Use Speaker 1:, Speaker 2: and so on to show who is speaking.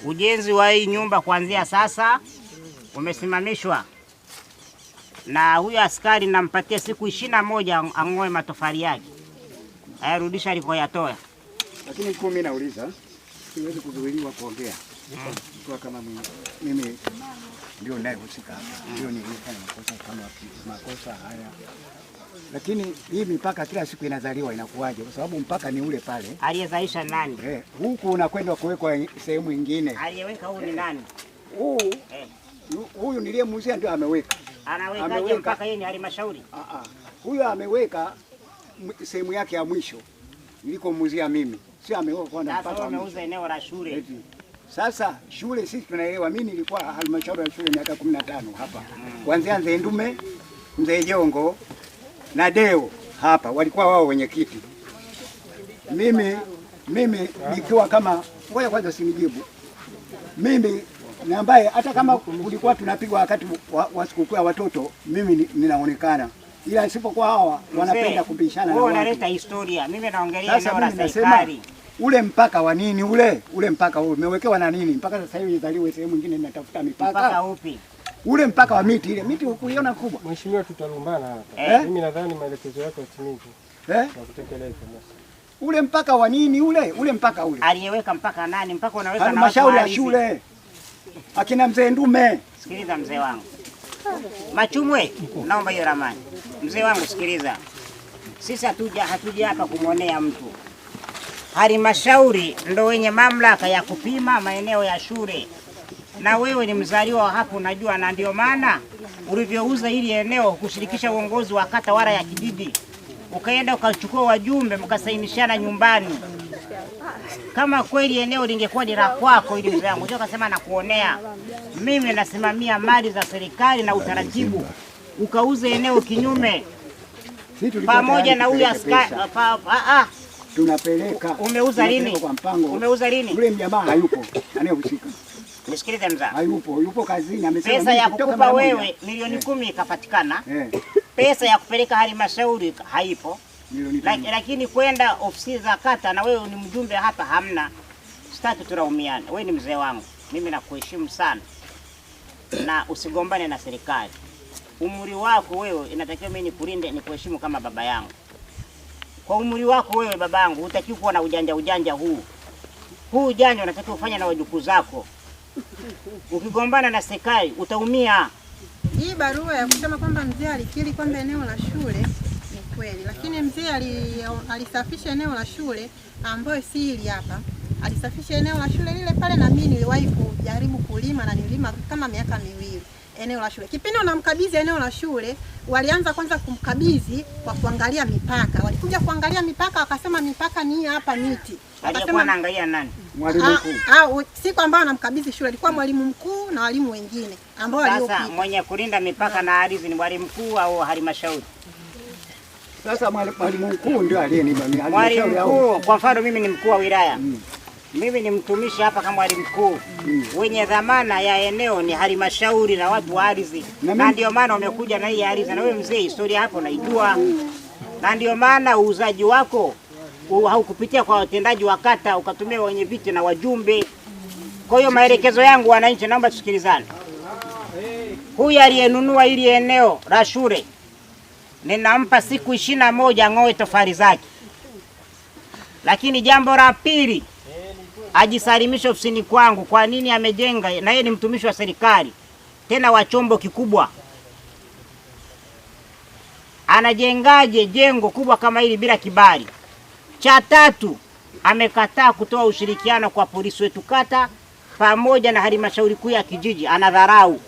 Speaker 1: Ujenzi wa hii nyumba kuanzia sasa umesimamishwa, na huyo askari nampatia siku 21 ang'oe matofali yake ayarudisha alikoyatoa.
Speaker 2: Lakini mkuu, mimi nauliza, siwezi kuzuiliwa kuongea kwa kama mimi ndio ninayehusika hapa, ndio nilifanya makosa haya. Lakini hii mipaka kila siku inazaliwa, inakuwaje? Kwa sababu mpaka ni ule pale.
Speaker 1: Aliyezalisha nani?
Speaker 2: Huku unakwenda kuwekwa sehemu nyingine.
Speaker 1: Aliyeweka huyu ni nani?
Speaker 2: Huyu niliyemuuzia ndio ameweka.
Speaker 1: Anawekaje mpaka yeye ni halmashauri?
Speaker 2: Huyu ameweka sehemu yake ya mwisho nilikomuuzia mimi. Sio ameweka kwa mpaka.
Speaker 1: Sasa ameuza eneo la shule.
Speaker 2: Sasa shule sisi tunaelewa, mimi nilikuwa halmashauri ya shule miaka 15 hapa. Kuanzia Mzee Ndume, Mzee Jongo na Deo hapa walikuwa wao wenyekiti. Mimi nikiwa kama, ngoja kwanza sinijibu. Mimi ni ambaye hata kama kulikuwa tunapigwa wakati wa sikukuu ya watoto, mimi ninaonekana. Ila isipokuwa hawa wanapenda kubishana.
Speaker 1: Wewe unaleta historia. Mimi naongelea eneo la serikali.
Speaker 2: Ule mpaka wa nini ule mpaka umewekewa na nini? Mpaka sasa hivi izaliwe sehemu nyingine inatafuta mipaka.
Speaker 1: Mpaka upi?
Speaker 2: Ule mpaka wa miti, ile miti ukuiona kubwa.
Speaker 3: Mheshimiwa, tutalumbana hapa. Mimi nadhani maelekezo yako yatimizwe. Na kutekelezwa.
Speaker 2: Ule mpaka wa nini ule mpaka ule?
Speaker 1: Aliyeweka mpaka nani? Mpaka unaweka na
Speaker 2: halmashauri ya shule. Akina Mzee Ndume.
Speaker 1: Sikiliza mzee wangu. Machumwe, naomba hiyo ramani. Mzee wangu sikiliza. Sisi hatuja hapa kumwonea mtu. Halmashauri ndio wenye mamlaka ya kupima maeneo ya shule. Na wewe ni mzaliwa hapo unajua, na ndio maana ulivyouza hili eneo kushirikisha uongozi wa kata wala ya kijiji. Ukaenda ukachukua wajumbe mkasainishana nyumbani. Kama kweli eneo lingekuwa ni la kwako ili mzee wangu, ukasema nakuonea. Mimi nasimamia mali za serikali na utaratibu. Ukauza eneo kinyume. Pamoja na huyu askari
Speaker 2: tunapeleka.
Speaker 1: Umeuza lini? Umeuza lini?
Speaker 2: Yule mjamaa hayupo anayehusika.
Speaker 1: Nisikilize mzee.
Speaker 2: Hayupo, yupo kazini, amesema
Speaker 1: pesa ya kukupa wewe milioni 10 ikapatikana. Pesa ya kupeleka halmashauri haipo. Lakini kwenda ofisi za kata na wewe ni mjumbe hapa hamna. Sitaki tulaumiane. Wewe ni mzee wangu. Mimi nakuheshimu sana. Na usigombane na serikali. Umri wako wewe inatakiwa mimi nikulinde, nikuheshimu kama baba yangu. Kwa umri wako wewe babangu, hutakiwi kuwa na ujanja huu. Huu ujanja unatakiwa ufanye na wajukuu zako. Ukigombana na serikali utaumia.
Speaker 4: Hii barua ya kusema kwamba mzee alikiri kwamba eneo la shule ni kweli, lakini mzee alisafisha eneo la shule ambayo si hili hapa. Alisafisha eneo la shule lile pale, na mimi niliwahi kujaribu kulima na nililima kama miaka 2 eneo la shule. Kipindi unamkabidhi eneo la shule, walianza kwanza kumkabidhi kwa kuangalia mipaka. Walikuja kuangalia mipaka, wakasema mipaka ni hapa miti.
Speaker 1: Alikuwa anaangalia nani?
Speaker 2: Mwalimu mkuu.
Speaker 4: Siku ambayo anamkabidhi shule ilikuwa mwalimu mkuu na walimu wengine ambao waliopita.
Speaker 1: Sasa mwenye kulinda mipaka na ardhi ni mwalimu mkuu au halmashauri?
Speaker 2: Sasa mwalimu mkuu ndio aliyenipa mimi.
Speaker 1: Mwalimu mkuu, kwa mfano mimi ni mkuu wa wilaya. Mimi ni mtumishi hapa kama mwalimu mkuu. Wenye dhamana ya eneo ni halmashauri na watu wa ardhi. Na ndio maana umekuja na hii ardhi, na wewe mzee historia hapo naijua. Na ndio maana uuzaji wako haukupitia kwa watendaji wa kata, ukatumia wenye viti na wajumbe. Kwa hiyo maelekezo yangu wananchi, naomba tusikilizane. Huyu aliyenunua hili eneo la shule ninampa siku 21 ng'oe tofali zake. Lakini jambo la pili, ajisalimishe ofisini kwangu. Kwa nini amejenga? Na yeye ni mtumishi wa serikali, tena wa chombo kikubwa. Anajengaje jengo kubwa kama hili bila kibali? Cha tatu, amekataa kutoa ushirikiano kwa polisi wetu kata pamoja na halmashauri kuu ya kijiji. Anadharau.